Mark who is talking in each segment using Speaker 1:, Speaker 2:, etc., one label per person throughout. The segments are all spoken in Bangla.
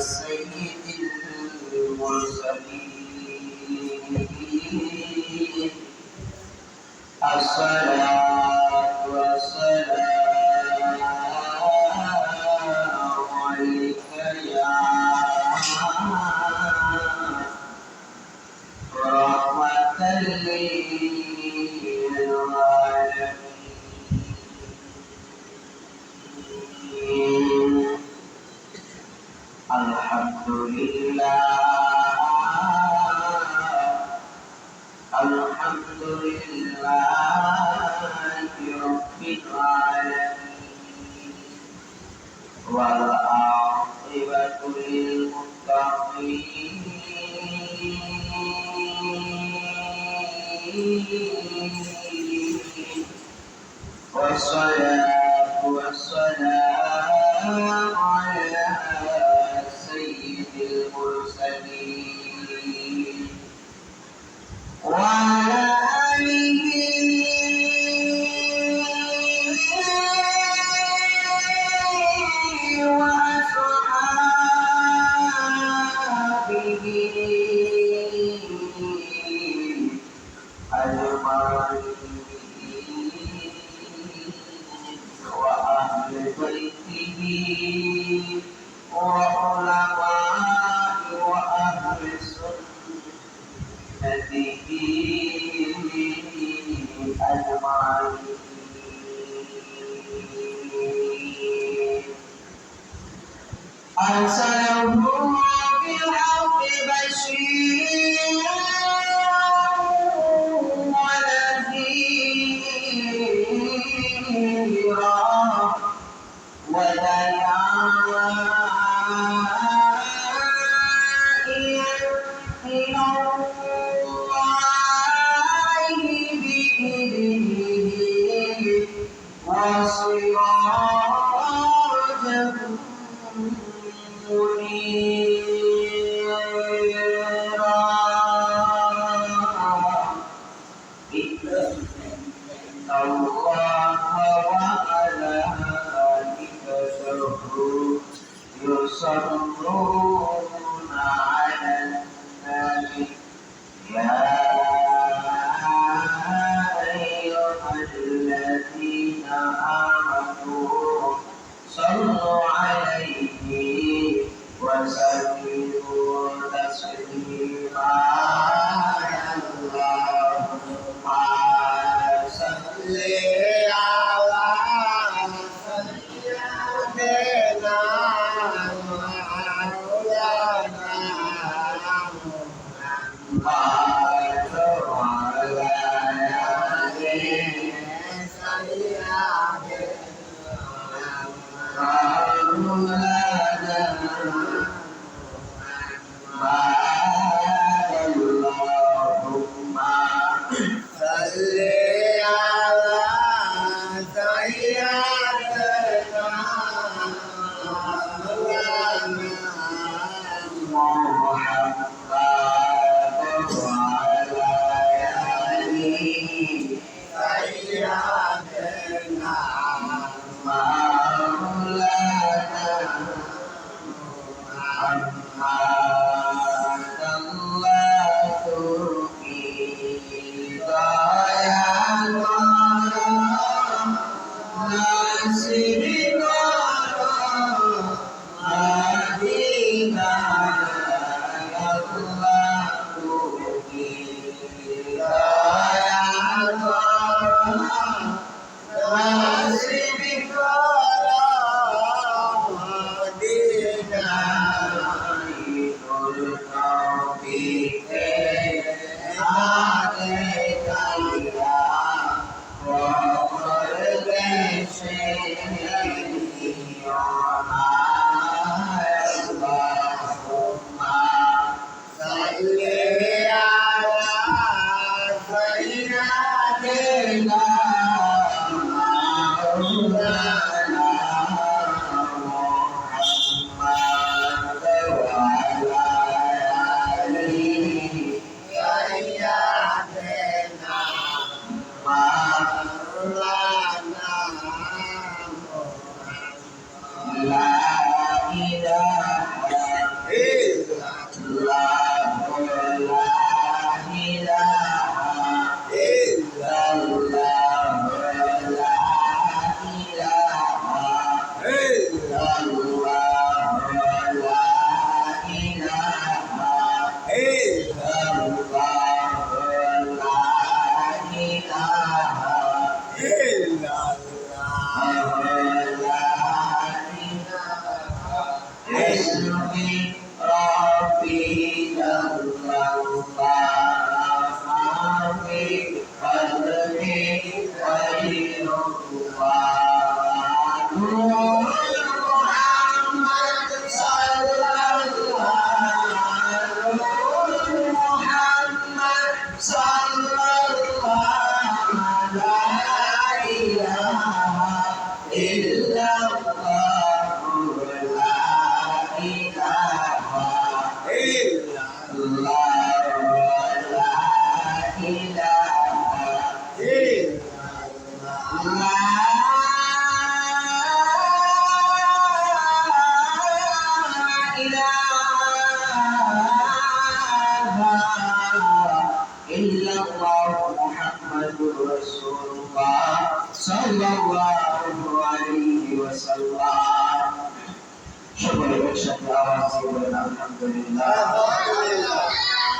Speaker 1: سيد المرسلين الصلاة والسلام عليك يا رحمة للعالمين. الحمد لله الحمد لله رب العالمين والعاقبة للمتقين والصلاة والسلام على سيد المرسلين وعلى آله وأصحابه أجمعين وأهل بيته وعلماء وأهل سنته أجمعين. أرسله بالحق بشيرا ونذيرا وداعيا إلى الله بإذنه وسراجا منيرا. إن الله وملائكته يصلون على النبي يا أيها الذين آمنوا صلوا عليه وسلموا تسليما. اللهم صل على سيدنا مولانا محمد وعلى آله مولانا اللهم صل على سيدنا مولانا محمد وعلى آله سيدنا مولانا محمد الله في غاية ناصرنا هدينا الله في غاية ناصرنا باسمي ربي جل الله في قلبي خير الله نور محمد صلى الله نور محمد صلى الله لا إله إلا الله لا إله إلا الله لا إله إلا إلا الله محمد رسول الله صلى الله عليه وسلم সকলে একসাথে আওয়াজ দিয়ে বলেন আলহামদুলিল্লাহ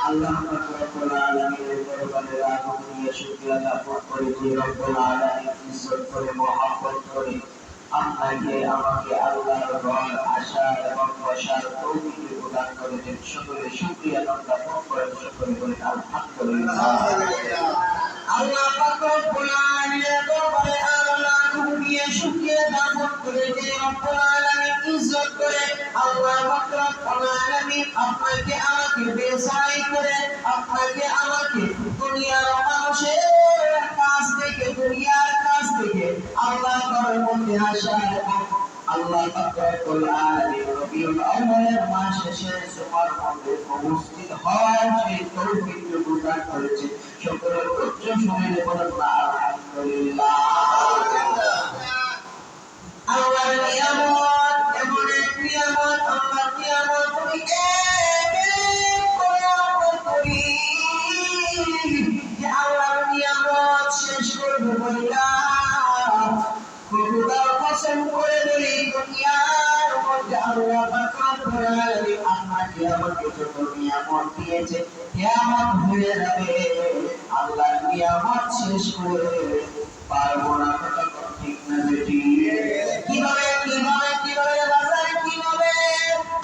Speaker 1: আল্লাহ পাক রব্বুল আলামিনের দরবারে রাখুন নিয়ে শুকরিয়া জ্ঞাপন করি যে রব্বুল আলামিন ইজ্জত করে মহব্বত করে আপনাকে আমাকে আল্লাহর ঘর আশা এবং বসার তৌফিক প্রদান করেছেন সকলে শুকরিয়া জ্ঞাপন করেন সকলে বলেন আলহামদুলিল্লাহ আল্লাহ পাক রব্বুল আলামিনের দরবারে আল্লাহ নিয়ে শুকরিয়া জ্ঞাপন করে যে রব্বুল আলামিন ইজ্জত করে আল্লাহ পাক রব্বুল আলামিন আপনাকে আমাকে বেসাই করে আপনাকে আমাকে দুনিয়ার মানুষের কাছ থেকে দুনিয়ার কাছ থেকে আল্লাহ ঘরের মধ্যে আসা এবং আল্লাহ পাক রব্বুল আলামিন রবিউল আউয়ালের মাস শেষে জুমার মধ্যে উপস্থিত হওয়ার সেই তৌফিক প্রদান করেছে সকলে উচ্চ সুরে বলেন আলহামদুলিল্লাহ আল্লাহর নিয়ামত এমন এক নিয়ামত আল্লাহর নিয়ামত তুমি করে আমরা করি যে আল্লাহর নিয়ামত শেষ করব বলিয়া খোদার কসম করে বলি দুনিয়ার মধ্যে আল্লাহ পাক রব্বুল আলামিন আপনাকে আমাকে যত নিয়ামত দিয়েছে কিয়ামত হয়ে যাবে আল্লাহর নিয়ামত শেষ করে পারবো না কথা ঠিক না বেটি কিভাবে বাজার কিভাবে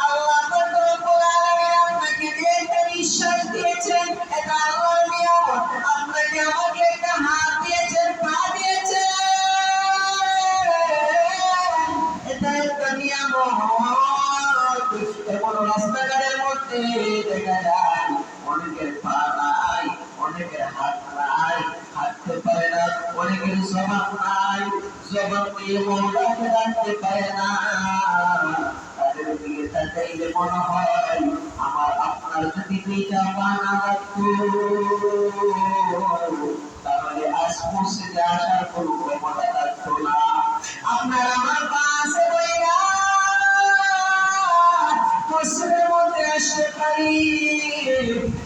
Speaker 1: আল্লাহ পাক রব্বুল আলামিন আপনাকে যে একটা নিঃশ্বাস দিয়েছেন এটা আল্লাহর নিয়ামত আপনাকে আমাকে একটা হাত দিয়েছেন পা দিয়েছেন এটা একটা নিয়ামত এমন রাস্তাঘাটের মধ্যে দেখা যায় অনেকের পা নাই অনেকের হাত নাই হাঁটতে পারে না অনেকের জবান নাই জবান দিয়ে মৌলাকে ডাকতে পারে না তাদের দিকে তাকাইলে মনে হয় আমার আপনার যদি দুইটা পা না থাকতো তাহলে আজ মসজিদে আসার কোনো ক্ষমতা থাকতো না আপনার আমার পা আছে বইরা মসজিদের মধ্যে আসতে পারি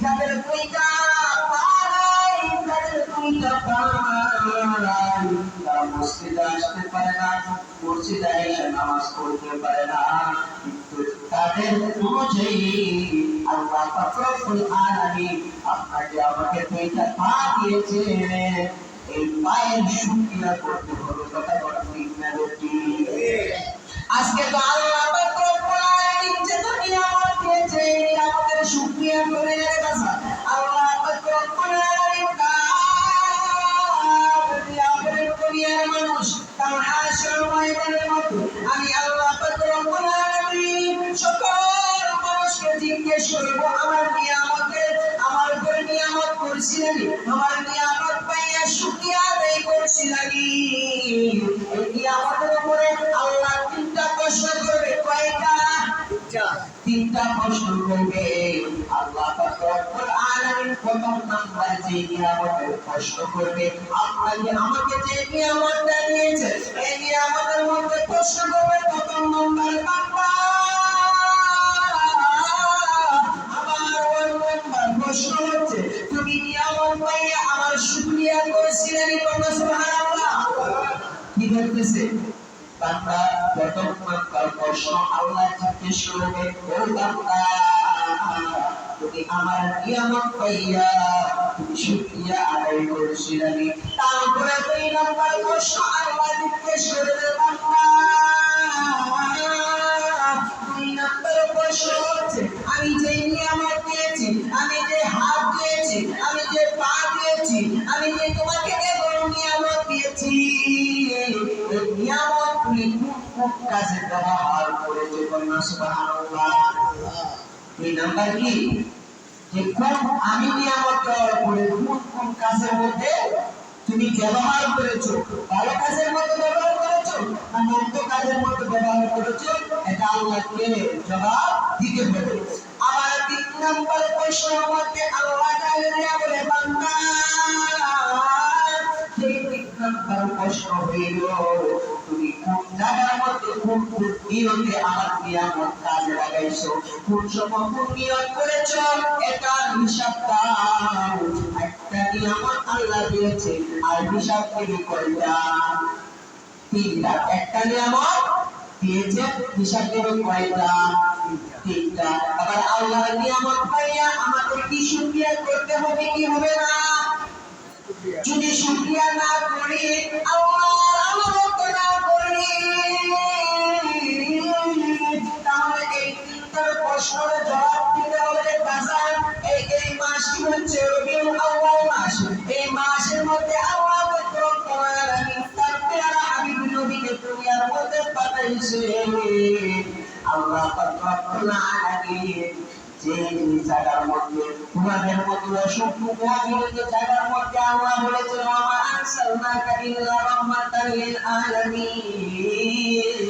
Speaker 1: যাদের দুইটা পা নাই যাদের দুইটা পা নাই তারা মসজিদে আসতে পারে না মসজিদে এসে নামাজ পড়তে পারে না কিন্তু তাদের অনুযায়ী আল্লাহ পাক রব্বুল আলামিন আপনাকে আমাকে দুইটা পা দিয়েছে এই পায়ের শুকরিয়া করতে হবে কথা বলা ঠিক না বেটি আজকে তো আল্লাহ পাক রব্বুল আলামিন যে নিয়ামত দিয়েছে আমাদের শুকরিয়া করে বাবা আল্লাহ পাক রব্বুল আলামিন দুনিয়ার মানুষ কারণ হাসর ময়দানের মতো আমি আল্লাহ পাক রব্বুল আলামিন সকল মানুষকে জিজ্ঞেস করব আমার নিয়ামতের আমার উপর নিয়ামত করছিলেন আমার নিয়ামত পাইয়া শুকরিয়া আদায় করছিলেন এই নিয়ামতের উপরে আল্লাহ তিনটা প্রশ্ন করবে কয়টা তিনটা প্রশ্ন করবে আল্লাহ পাক রব্বুল আলামিন প্রথম নাম্বার যে নিয়ামতের প্রশ্ন করবে আপনাকে আমাকে যে নিয়ামতটা দিয়েছে এই নিয়ামতের মধ্যে প্রশ্ন করবে প্রথম নাম্বার বাবা আমার প্রশ্ন হচ্ছে তুমি নিয়ামত পাইয়া আমার শুকরিয়া করেছিলে সুবহানাল্লাহ কি বলতেছে বান্দা প্রথম নাম্বার প্রশ্ন আল্লাহ জিজ্ঞেস করবে ও বান্দা তুমি আমার নিয়ামত পাইয়া তুমি শুকরিয়া আদায় করেছিলে তারপরে দুই নাম্বার প্রশ্ন আল্লাহ জিজ্ঞেস করবে বান্দা দুই নাম্বার ব্যবহার করেছে। সুবহানাল্লাহ। এই নাম্বার কি? যে কোন আমি নিয়ামত দেওয়ার পরে কোন কোন কাজের মধ্যে তুমি ব্যবহার করেছো, ভালো কাজের মধ্যে ব্যবহার করেছো না মন্দ কাজের মধ্যে ব্যবহার করেছো, এটা আল্লাহকে জবাব দিতে হবে। আবার 3 নম্বর প্রশ্নের মধ্যে আল্লাহ তাআলা বলে বান্দা সেই 3 নম্বর প্রশ্ন হইল তুমি কোন জায়গার মধ্যে কোন কোন নিয়তে আমার নিয়ামত কাজে লাগাইছো, কোন সময় কোন নিয়ত করেছো, এটা হিসাব দাও। একটা নিয়ামত আল্লাহ দিয়েছে আর হিসাব দিবে কয়টা? 3টা। একটা নিয়ামত দিয়েছে, হিসাব দিবে কয়টা? 3টা। আবার আল্লাহর নিয়ামত পাইয়া আমাদের কি শুকরিয়া করতে হবে কি হবে না? যদি শুকরিয়া না করি, আল্লাহর আনুগত্য না করি, তাহলে এই 3টার প্রশ্নের জবাব দিতে হবে। বাজার এই মাসটি হচ্ছে রবিউল আউয়াল মাস। এই মাসের মধ্যে আল্লাহ রব্বুল আলামিন তার প্যারা হাবিব নবীকে দুনিয়ার মধ্যে পাঠাইছে। আল্লাহ রব্বুল আলামিন যে জায়গার মধ্যে তোমাদের মতো অসংখ্য মুমিনের জায়গার মধ্যে আল্লাহ বলেছেন ওয়া মা আরসালনাকা ইল্লা রাহমাতাল লিল আলামিন।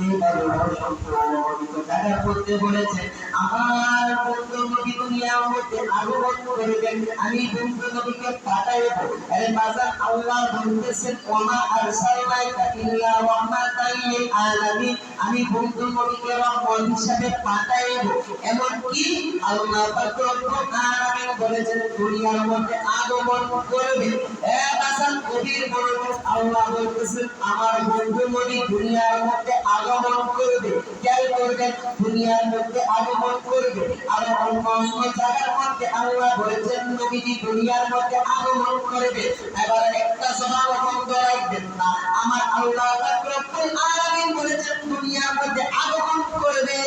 Speaker 1: এইভাবে অসংখ্য মুমিনের জায়গার মধ্যে বলেছে আমার বন্ধু নবী দুনিয়ার মধ্যে আগমন করবেন, আমি বন্ধু নবীকে পাঠাইব। আরে বাজার আল্লাহ বলতেছেন ওয়া মা আরসালনাকা ইল্লা রাহমাতাল লিল আলামিন, আমি বন্ধু নবীকে রহমত হিসেবে পাঠাইব। এমন কি আল্লাহ পাক রব্বুল আলামিন বলেছেন দুনিয়ার মধ্যে আগমন করবে। বাজার কবির বলেছেন আল্লাহ বলতেছেন আমার বন্ধু নবী দুনিয়ার মধ্যে আগমন করবে। কেন করবেন? দুনিয়ার মধ্যে আগমন করবে। আর অন্য জায়গার মধ্যে আল্লাহ বলেছেন নবীজি দুনিয়ার মধ্যে আগমন করবে। এবার একটা জবাব বন্ধ রাখবেন না, আমার আল্লাহ পাক রব্বুল আলামিন বলেছেন দুনিয়ার মধ্যে আগমন করবে,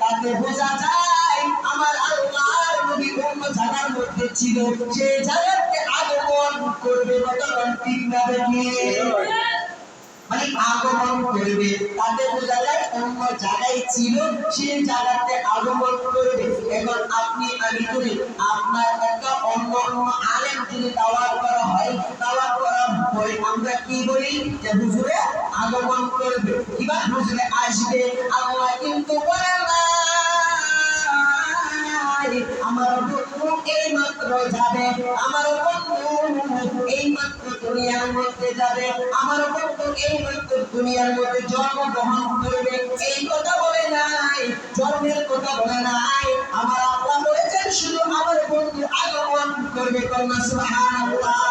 Speaker 1: তাতে বোঝা যায় আমার আল্লাহর নবী অন্য জায়গার মধ্যে ছিল, সেই জায়গাতে আগমন করবে। বর্তমান ঠিক না দেখে মানে আগমন করবে, তাদের বোঝা যায় অন্য জায়গায় ছিল, সেই জায়গাতে আগমন করবে। এখন আপনি আমি করি আপনার একটা অন্য আলেম যদি দাওয়াত করা হয়, দাওয়াত করার পরে আমরা কি বলি যে হুজুরে আগমন করবে কিংবা হুজুরে আসবে। আল্লাহ কিন্তু বলেন না আমার বন্ধু এই মাত্র যাবে, আমার বন্ধু এই মাত্র দুনিয়ার মধ্যে যাবে, আমার বন্ধু এই মাত্র দুনিয়ার মধ্যে জন্মগ্রহণ করবে, এই কথা বলে নাই, জন্মের কথা বলে নাই। আমার আল্লাহ বলেছেন শুধু আমার বন্ধু আগমন করবে। সুবহানাল্লাহ।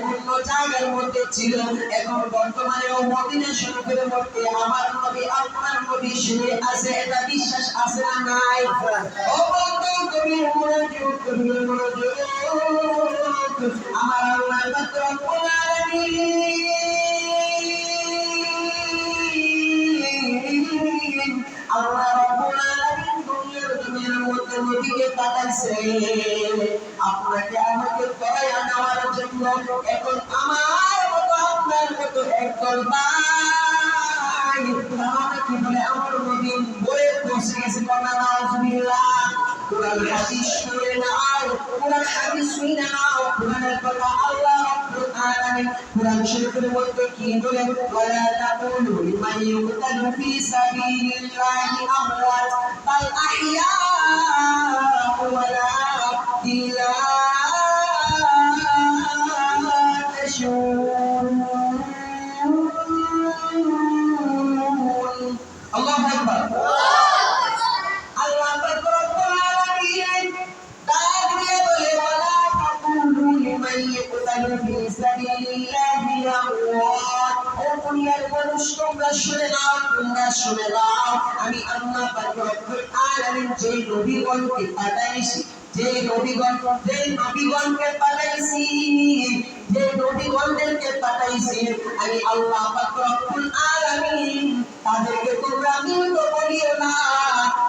Speaker 1: অন্য জায়গার মধ্যে ছিল, এখন বর্তমানে মদিনা শরীফের মধ্যে আমার নবী আপনার নবী শুয়ে আছে, এটা বিশ্বাস আছে না নাই? ও বন্ধু কবির মনোযোগ, কবির মনোযোগ। আমার আল্লাহ রব্বুল আলামিন, আল্লাহ রব্বুল আলামিন দুনিয়ার মধ্যে নবীকে পাঠাইছে আপনাকে আমাকে দয়া দেওয়ার জন্য। এখন আমার মতো আপনার মতো একদল ভাই তারা কি বলে আমার নবী বলে বসে গেছে কথা নাউজুবিল্লাহ। কোরআন হাদিস শুনে নাও, কোরআন হাদিস শুনে নাও, কোরআনের কথা আল্লাহ রাব্বুল আলামিন কোরআন শরীফের মধ্যে কি বলেন? ওয়ালা তাকুলু লিমান ইউকতালু ফি সাবিলিল্লাহি আমওয়াত বাল আহইয়াউ ওয়ালাকিন লা তাশউরুন। আল্লাহু আকবার। আল্লাহ পাক রব্বুল আলামিন ডাক দিয়ে বলে ওয়ালা তাকুলু লিমান ইউকতালু ফি সাবিলিল্লাহি আমওয়াত। ও দুনিয়ার মানুষ তোমরা শুনে নাও, তোমরা শুনে নাও, আমি আল্লাহ পাক রব্বুল আলামিন যে নবীগণকে পাঠাইছি, যে নবীগণকে পাঠাইছি, যে নবীগণদেরকে পাঠাইছি আমি আল্লাহ পাক রব্বুল আলামিন, তাদেরকে তোমরা মৃত বলিও না।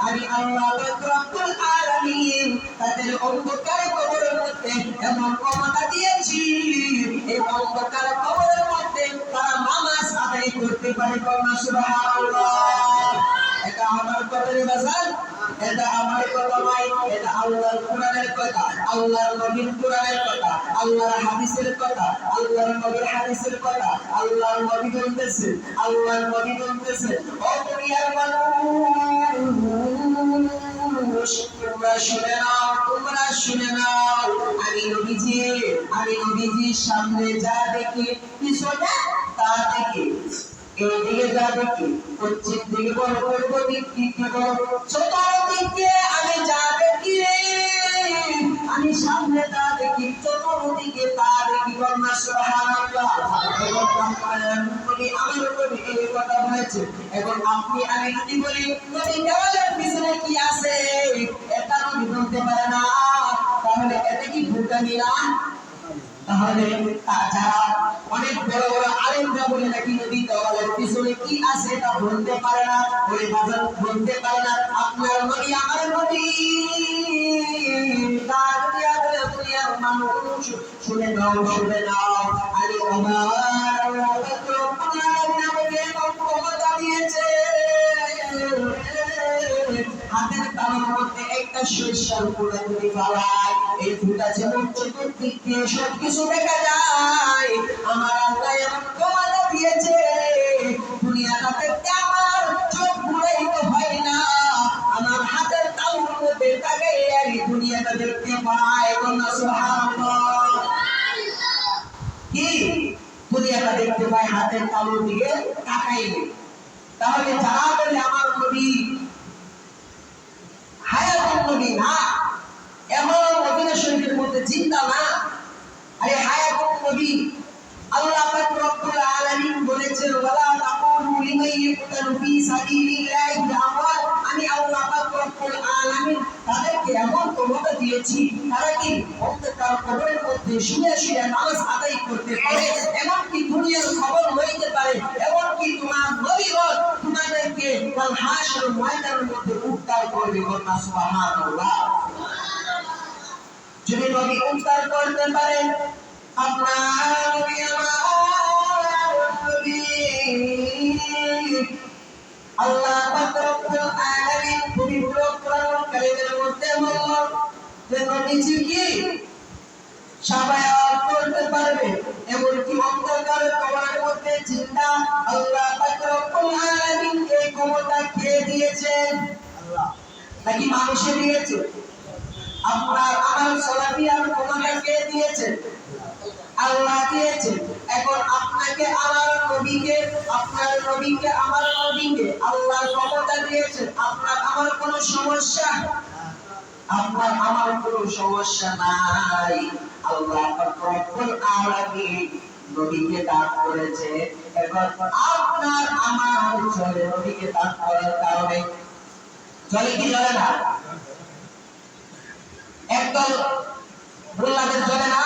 Speaker 1: আমি আল্লাহ পাক রব্বুল আলামিন তাদের অন্ধকার কবরের মধ্যে এমন ক্ষমতা দিয়েছি, এই অন্ধকার কবরের মধ্যে তারা নামাজ আদায় আমি করতে পারি না সুবহানাল্লাহ। এটা আমার কথা রে বাজার, এটা আমার কথা নয়, এটা আল্লাহর কোরআনের কথা, আল্লাহর নবীর কোরআনের কথা, আল্লাহর হাদিসের কথা, আল্লাহর নবীর হাদিসের কথা। আল্লাহর নবী বলতেছে, আল্লাহর নবী বলতেছে, ও দুনিয়ার মানুষ তোমরা শুনে নাও, তোমরা শুনে নাও। আমি নবীজির সামনে যা দেখি, পিছনে তা দেখি, এইদিকে যা দেখি, পশ্চিম দিকে বলো, পূর্ব দিকে বলো, চতুর্দিকে আমি যা দেখি, আমি সামনে তা দেখি, চতুর্দিকে তা দেখি। বলনা সুবহানাল্লাহ। আমার নবী এই কথা বলেছে। এখন আপনি আমি যদি বলি নবী দেওয়ালের পিছনে কি আছে, এটা নবী বলতে পারে না, তাহলে এটা কি ভুলটানি না? তাহলে যারা অনেক বড় বড় আলেমরা বলে নাকি নবী দেওয়ালের পিছনে কি আছে এটা বলতে পারে না, ওই বাজার বলতে পারে না। আপনার নবী আমার নবী ডাক দিয়া বলে, দুনিয়ার মানুষ শুনে নাও, শুনে নাও। আরে আমার আমাকে ক্ষমতা দিয়েছে, হাতের তালুর মধ্যে একটা সরিষার ফুটা যদি ফালায়, এই ফুটা যেমন চতুর্দিক দিয়ে সবকিছু দেখা যায়, আমার আল্লাহ এমন ক্ষমতা দিয়েছে, দুনিয়াটা দেখতে আমার চোখ ঘুরাইতে হয় না, আমার হাতের তালুর মধ্যে তাকাই আমি দুনিয়াটা দেখতে পাই। বলনা সুবহানাল্লাহ। কি দুনিয়াটা দেখতে পাই হাতের তালুর দিকে তাকাইলে। তাহলে যারা বলে আমার নবী হায়াতুন নবী না, এমন মদিনা শরীফের মধ্যে জিন্দা না, আরে হায়াতুন নবী আল্লাহ পাক রব্বুল আলামিন বলেছেন, ওয়ালা তাকুলু লিমান ইয়ুকতালু ফি সাবিলিল্লাহি আমওয়াত। আমি আল্লাহ পাক রব্বুল আলামিন তাদেরকে এমন ক্ষমতা দিয়েছি, তারা কি অন্ধকার কবরের মধ্যে শুয়ে শুয়ে নামাজ আদায় করতে পারে, এমনকি দুনিয়ার খবর লইতে পারে, এমনকি তোমার নবীগণ তোমাদেরকে কাল হাসরের ময়দানের মধ্যে উদ্ধার করবে। বলনা সুবহানাল্লাহ। যদি নবী উদ্ধার করতে পারেন, আপনার নবী আমার নবী আল্লাহ পাক রব্বুল আলামিন পবিত্র কোরআন কারীমের মধ্যে বললেন যে নবীজি কি শাফায়াত করতে পারবে, এমনকি অন্ধকার কবরের মধ্যে জিন্দা আল্লাহ পাক রব্বুল আলামিন এই ক্ষমতা কে দিয়েছেন? আল্লাহ নাকি মানুষে দিয়েছে? আপনার আমার সলাফিয়ার ক্ষমতা কে দিয়েছে? আল্লাহ দিয়েছে। এখন আপনাকে আমার নবীকে, আপনার নবীকে আমার নবীকে আল্লাহ ক্ষমতা দিয়েছেন। আপনার আমার কোনো সমস্যা, আপনার আমার কোনো সমস্যা নাই। আল্লাহ রব্বুল আলামিন নবীকে দান করেছে। এখন আপনার আমার চলে, নবীকে দান করার কারণে চলে কি চলে না? একদল মোল্লাদের চলে না,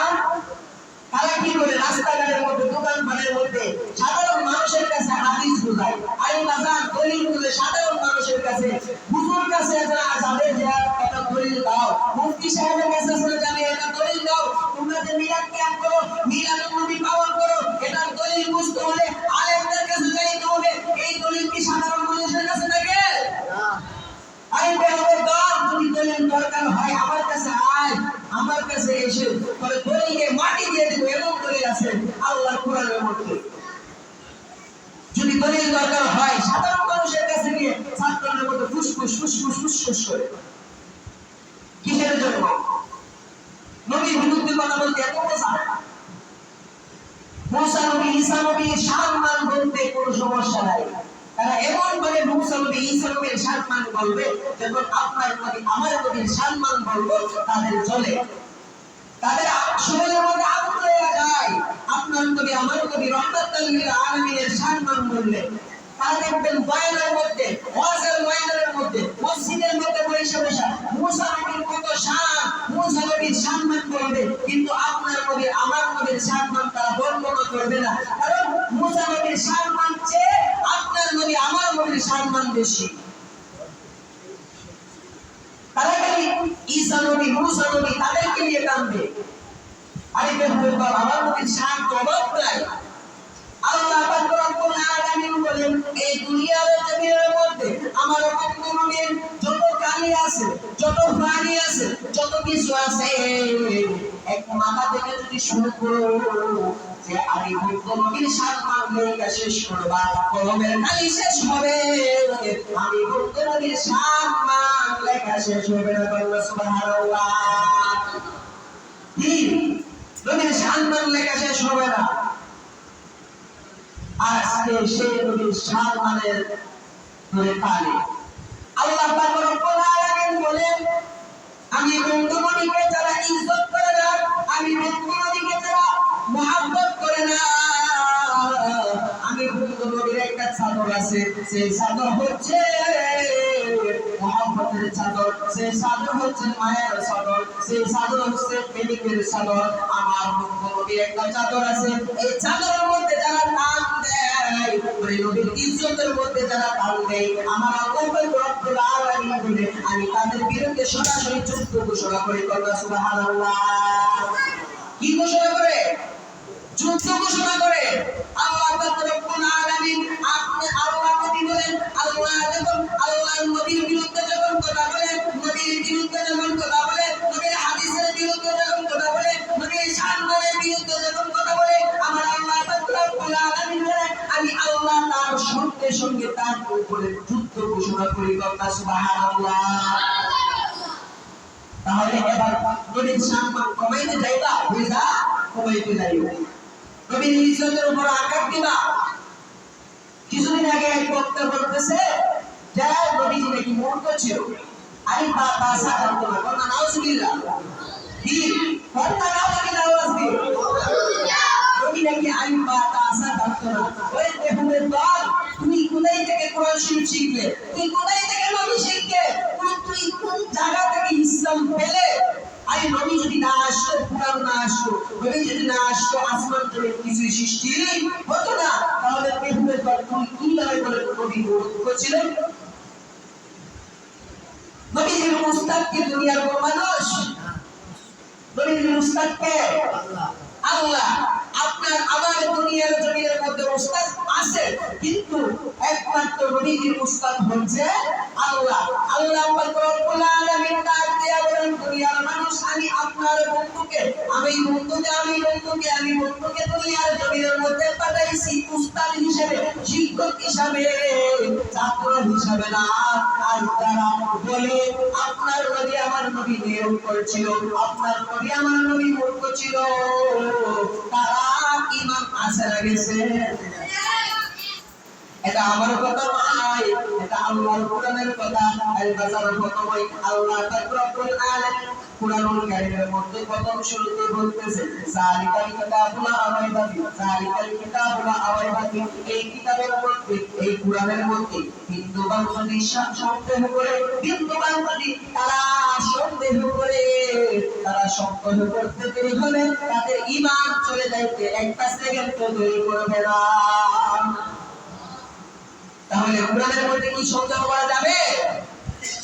Speaker 1: তারা কি করে রাস্তাঘাটের মধ্যে, দোকানপাটের মধ্যে সাধারণ মানুষের কাছে হাদিস বোঝায়, আইন বাজার দলিল বলে সাধারণ মানুষের কাছে, হুজুর কাছে যাবে যে একটা দলিল দাও, মুফতি সাহেবের কাছে যাবে এটা দলিল দাও, তোমরা যে মিলাদ ক্যাম্প করো, মিলাদুন নবী পালন করো, এটা দলিল বুঝতে হলে আলেমদের কাছে যাইতে হবে। এই দলিল কি সাধারণ মানুষের কাছে থাকে? না। আরে বেহবের দাম যদি দলিল দরকার হয় আমার কাছে আয়, আমার কাছে এসে তবে দলিলকে মাটি দিয়ে দেবো, এমন দলিল আছে আল্লাহর কোরআনের মধ্যে। যদি দলিল দরকার হয় সাধারণ মানুষের কাছে গিয়ে ছাত্রদের মধ্যে ফুসফুস ফুসফুস ফুসফুস করে, কিসের জন্য? নবীর বিরুদ্ধে কথা বলতে এত মজা। মুসা নবী, ঈসা নবীর সম্মান বলতে কোনো সমস্যা নাই, তারা এমন ভাবে মুসা নবী, ঈসা নবীর সম্মান বলবে যখন আপনার নবী আমার নবীর সম্মান বলবো তাদের চলে, তাদের শরীরের মধ্যে আগুন লেগে যায়। আপনার নবী আমার নবী রহমাতুল লিল আলামিনের সম্মান বললে তারা দেখবেন বয়ানের মধ্যে, ওয়াজের বয়ানের মধ্যে, মসজিদের মধ্যে বসে বসে মুসা নবীর কত শান, মুসা নবীর সম্মান করবে, কিন্তু আপনার নবী আমার নবীর সম্মান তারা বর্ণনা করবে না, কারণ মুসা নবীর সম্মান চেয়ে আপনার নবী আমার নবীর সম্মান বেশি। তারা খালি ঈসা নবী, মুসা নবী তাদেরকে নিয়ে টানবে। আরে বেহুদা, আমার নবীর শান তো অভাব নাই। আল্লাহ পাক রব্বুল আলামিন বলেন এই দুনিয়ার জমিনের মধ্যে আমার বন্ধু নবীর যত প্রাণী আছে, যত প্রাণী আছে, যত কিছু আছে, এক মাথা থেকে যদি শুরু করো যে আমি বন্ধু নবীর সম্মান লেখা শেষ করবা, কলমের কালি শেষ হবে, আমি বন্ধু নবীর সম্মান লেখা শেষ হবে না। বললো সুবহানাল্লাহ। নবীর সম্মান লেখা শেষ হবে না। আজকে সেই নবীর সম্মানের ধরে পারে আল্লাহ পাক রব্বুল আলামিন বলেন আমি বন্ধু নবীকে যারা ইজ্জত করে না, আমি বন্ধু নবীকে যারা মহব্বত করে না, আমি বন্ধু নবীর একটা চাদর আছে, সেই চাদর হচ্ছে মহব্বতের চাদর, সেই চাদর হচ্ছে মায়ের চাদর, সেই চাদর হচ্ছে প্রেমিকের চাদর। আমার বন্ধু নবীর একটা চাদর আছে, এই চাদরের মধ্যে যারা টান দেয়, ওই নবীর ইজ্জতের মধ্যে যারা টান দেয়, আমার আল্লাহ রব্বুল আলামিন বলে আমি তাদের বিরুদ্ধে সরাসরি যুদ্ধ ঘোষণা করি। সুবহানাল্লাহ। কি ঘোষণা করে? যুদ্ধ ঘোষণা করে। আল্লাহ রব্বুল আলামিন আপনি আল্লাহ নবী বলেন, আল্লাহ যখন আল্লাহর নবীর বিরুদ্ধে যখন কথা বলে, নবীর বিরুদ্ধে যখন কথা বলে, নবীর হাদিসের বিরুদ্ধে যখন কথা বলে, নবীর সম্মানের বিরুদ্ধে যখন কথা বলে, আমার আল্লাহ রব্বুল আলামিন বলেন আমি আল্লাহ তার সঙ্গে সঙ্গে তার উপরে যুদ্ধ ঘোষণা করি। সুবহানাল্লাহ। তাহলে এবার নবীর সম্মান কমাইতে যাইবা, বুঝা কমাইতে যাইবা, নবীর ইজ্জতের উপর আঘাত দিবা। কিছুদিন আগে এক বক্তা বলতেছে যে নবীজি নাকি মূর্খ ছিল, আরে বাবা সাদা বলা কথা নাউজুবিল্লাহ। কি কথা নাউজুবিল্লাহ আওয়াজ দিয়ে নবী নাকি আই বাবা সাদা বলা। ওই বেহুদের দল, তুমি কোথায় থেকে কোরআন শরীফ শিখলে, তুই কোথায় থেকে নবী শিখলে, তুই কোন জায়গা থেকে ইসলাম পেলে? আরে নবী যদি না আসতো, কুরআন না আসতো, নবী যদি না আসতো, আসমান থেকে কিছু সৃষ্টি হতো না, তাহলে বেহুদের দল তুমি কিভাবে বলে নবী মূর্খ ছিলেন? নবীর উস্তাদ কে দুনিয়ার কোন মানুষ? নবীর উস্তাদ কে? আল্লাহ। আপনার আমার দুনিয়ার জমিনের মধ্যে উস্তাদ আছে, কিন্তু একমাত্র নবীর উস্তাদ হচ্ছে আল্লাহ। আল্লাহ পাক রব্বুল আলামিন ডাক দিয়া বলেন দুনিয়ার মানুষ আমি আপনার বন্ধুকে, আমি বন্ধুকে দুনিয়ার জমিনের মধ্যে পাঠাইছি উস্তাদ হিসেবে, শিক্ষক হিসেবে, ছাত্র হিসেবে না। আর তারা বলে আপনার নবী আমার নবী নিয়ম করেছিল, আপনার নবী আমার নবী মূর্খ ছিল, তারা ইমাম আসে গেছে। এটা আমার কথা নয়, এটা আল্লাহর কোরআনের কথা। আল বাজার প্রথমে আল্লাহ পাক রব্বুল আলামিন কুরআনুল কারীমের মধ্যে প্রথম শুরুতে বলতেছে যালিকাল কিতাবুল আওয়াইবাতি, যালিকাল কিতাবুল আওয়াইবাতি, এই কিতাবের মধ্যে, এই কুরআনের মধ্যে বিন্দুবান যদি সন্দেহ করে, বিন্দুবান যদি তারা সন্দেহ করে, তারা সন্দেহ করতে দেরি হলে তাদের ঈমান চলে যাইতে একটা সেকেন্ড দেরি করবে না। তাহলে কোরআনের মধ্যে কি সন্দেহ করা যাবে?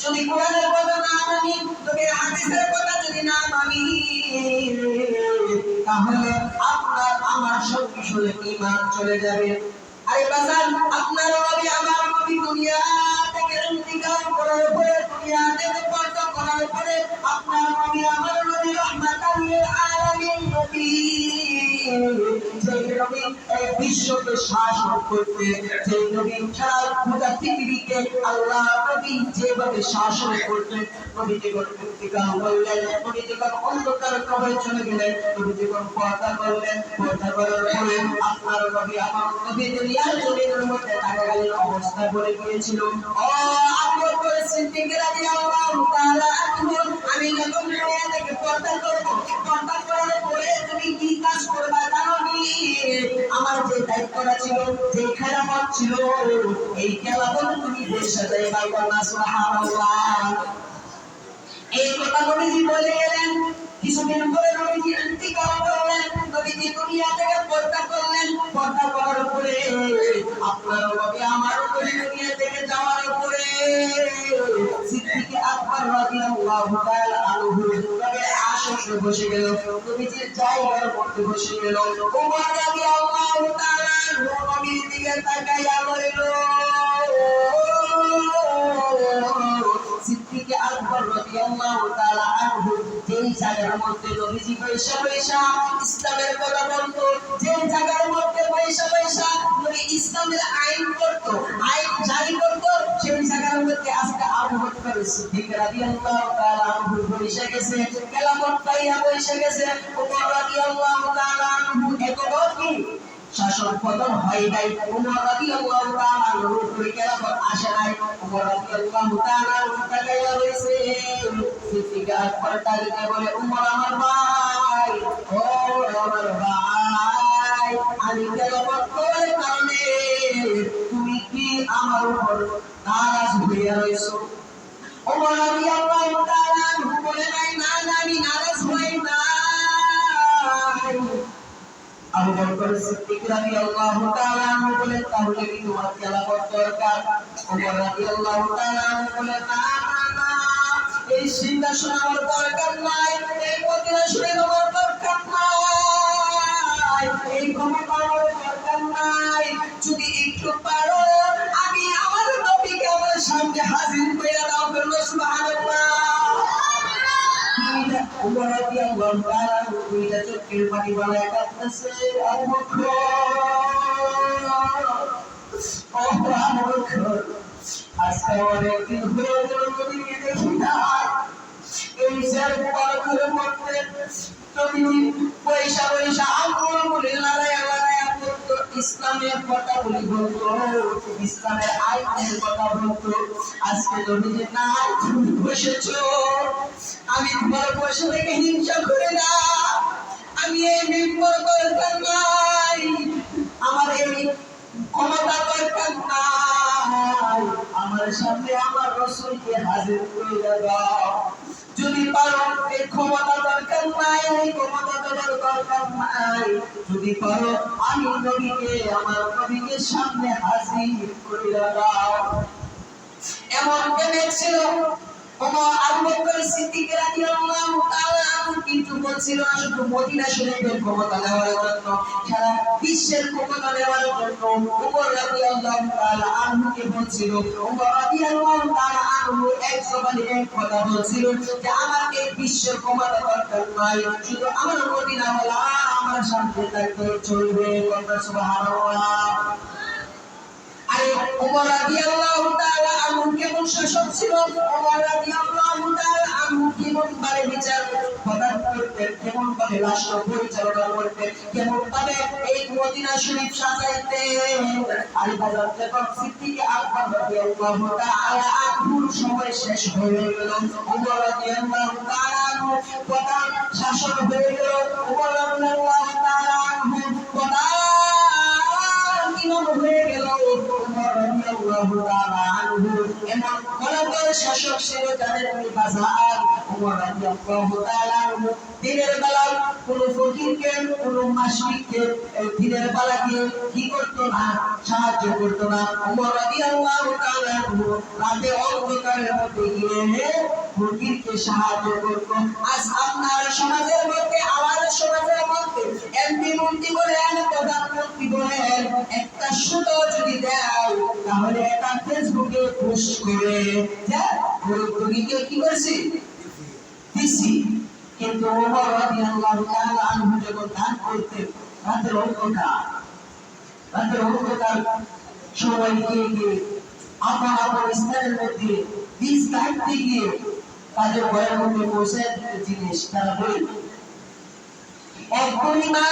Speaker 1: যদি কোরআনের কথা না মানি, যদি হাদিসের কথা যদি না মানি, তাহলে আপনার আমার সঙ্গে সঙ্গে ঈমান চলে যাবে। আরে বাজান, আপনার নবী আমার নবী দুনিয়া থেকে ইন্তিকাল করার পরে, দুনিয়া থেকে পরদা করার পরে, আপনার নবী আমার নবী রাহমাতাল লিল আলামিন নবী, যে নবী এই বিশ্বকে শাসন করতে, যে নবী সারা গোটা পৃথিবীকে আল্লাহ নবী যেভাবে শাসন করতেন, নবী যখন ইন্তিকাল করলেন, নবী যখন অন্ধকার কবরে চলে গেলেন, নবী যখন পর্দা করলেন, পর্দা করার পরে আপনার নবী আমার নবী দুনিয়ার জমিনের মধ্যে থাকাকালীন অবস্থা বলে গিয়েছিল, ও আবু বকর সিদ্দিক রাদিয়াল্লাহু তাআলা আনহু, আমি যখন দুনিয়া থেকে পর্দা করব, পর্দা করার পরে তুমি কি কাজ করবা জানো নি? আমার যে দায়িত্বটা ছিল, যে খেলাফত ছিল, এই খেলাফত তুমি দেশে যাইবা। সুবহানাল্লাহ। এই কথা নবীজি বলে গেলেন। কিছুদিন পরে নবীজি ইন্তিকাল করলেন, নবীজি দুনিয়া থেকে পর্দা করলেন। পর্দা করার পরে আপনার নবী আমার নবী দুনিয়া থেকে যাওয়ার পরে সিদ্দিক আকবর রাদিয়াল্লাহু তাআলা আনহু নবীর আসনে বসে গেল, নবীজির জায়গার মধ্যে বসে গেল। ওমর রাদিয়াল্লাহু তাআলা নবীর দিকে তাকাইয়া বলল, সিদ্দিক আকবর রাদিয়াল্লাহু তাআলা আনহু যেই জায়গার মধ্যে নবীজি পয়সা ইসলামের কথা বলতো, যেই জায়গার মধ্যে পয়সা নবী ইসলামের আইন করতো, আইন জারি করতো, সেই জায়গার মধ্যে আজকে আবু বকর সিদ্দিক রাদিয়াল্লাহু তাআলা আনহু বসে গেছে, খেলাফত পাইয়া বসে গেছে। ওমর রাদিয়াল্লাহু তাআলা আনহু একবার কি শাসন পতন হয় নাই, ওমর রাদিয়াল্লাহু তাআলা আনহু খেলাফত আসে নাই। ওমর রাদিয়াল্লাহু তাআলা আনহু তাকাইয়া রইছে, সিদ্দিক আকবর তাকে বলে, ওমর আমার ভাই, ও আমার ভাই, আমি খেলাফত করার কারণে তুমি কি আমার উপর নারাজ হইয়া রইছো? ওমর রাদিয়াল্লাহু তাআলা আনহু বলে, না আমি নারাজ হই নাই। আবু বকর সিদ্দিক রাদিয়াল্লাহু তাআলা আনহু বলে, তাহলে কি তোমার খেলাফত দরকার? ওমর রাদিয়াল্লাহু তাআলা আনহু বলে, না এই সিংহাসন আমার দরকার নাই, এই প্রতিষ্ঠান আমার দরকার নাই, এই ক্ষমতা আমার দরকার নাই। যদি একটু পারো আমি আমার নবীকে আমার সামনে হাজির করে দাও, বলো সুবহানাল্লাহ। ওমর রাদিয়াল্লাহু তাআলা দুইটা চোখের পানি বানায় কাঁদতেছে, আবু বকর, ও আবু বকর, আজকে অনেকদিন হয়ে গেল নবীকে দেখি না। এই যে মুবারকের মধ্যে নবীজি পয়সা আঙ্গুল বলে লড়াইয়া করতো, ইসলামের কথা বলতো, ইসলামের আইনের কথা বলতো। আজকে নবীজি নাই, তুমি বসেছো, আমি তোমার বসে থেকে হিংসা করে না, আমি এই মেম্বর দরকার নাই, আমার এই ক্ষমতা দরকার নাই, আমার সামনে আমার রাসূলকে হাজির করে দাও। যদি পারো এই ক্ষমতা দরকার নাই, এই ক্ষমতা দেওয়ার দরকার নাই, যদি পারো আমি নবীকে আমার নবীকে সামনে হাজির করে দাও। এমন কেন ছিল ওমর আবু বকর সিদ্দিক রাদিয়াল্লাহু তাআলা আনহু কিন্তু বলছিল না শুধু মদিনা শরীফের ক্ষমতা নেওয়ার জন্য, সারা বিশ্বের ক্ষমতা নেওয়ার জন্য ওমর রাদিয়াল্লাহু তাআলা আনহুকে বলছিল। ওমর রাদিয়াল্লাহু তাআলা আনহু এক জবানে এক কথা বলছিল যে আমার এই বিশ্বের ক্ষমতা দরকার নাই, শুধু আমার মদিনা ওয়ালা আমার সামনে থাকলে চলবে, সুবহানাল্লাহ। আরে ওমর রাদিয়াল্লাহু তাআলা আনহু কেমন শাসক ছিল, ওমর রাদিয়াল্লাহু তাআলা আনহু কেমন ভাবে বিচার প্রদান করতেন, কেমন ভাবে রাষ্ট্র পরিচালনা করতেন, কেমন ভাবে এই মদিনা শরীফ সাজাইতেন। আর বাজার যখন সিদ্দিক আকবর রাদিয়াল্লাহু তাআলা আনহুর সময় শেষ হয়ে গেল, ওমর রাদিয়াল্লাহু তাআলা আনহু প্রধান শাসক হয়ে গেল, ওমর রাদিয়াল্লাহু তাআলা আনহু প্রধান ইমাম হয়ে গেল। রাদিয়াল্লাহু তাআলা আনহু এমন কলঙ্কের শাসক ছিল যাদের বাজার। ওমর রাদিয়াল্লাহু তাআলা আনহু দিনের বেলা কোন ফকিরকে কোন মাসিককে দিনের বেলা গিয়ে কি করতো না, সাহায্য করতো না। ওমর রাদিয়াল্লাহু তাআলা আনহু রাতে অন্ধকারের মধ্যে গিয়ে ফকিরকে সাহায্য করতো। আজ আপনার সমাজের মধ্যে, আমার সমাজের মধ্যে এমপি মন্ত্রী বলেন, প্রধানমন্ত্রী বলেন, একটা সুতো যদি দেয় তাহলে এটা ফেসবুকে পোস্ট করে যে গরিবকে কি করছি দিছি। কিন্তু ওমর রাদিয়াল্লাহু তাআলা আনহু যখন দান করতেন রাতের অন্ধকার সময় গিয়ে আপন স্থানের মধ্যে বীজ কাটতে গিয়ে তাদের ঘরের মধ্যে পৌঁছে দিতে জিনিস তারা বলে এক পরিমা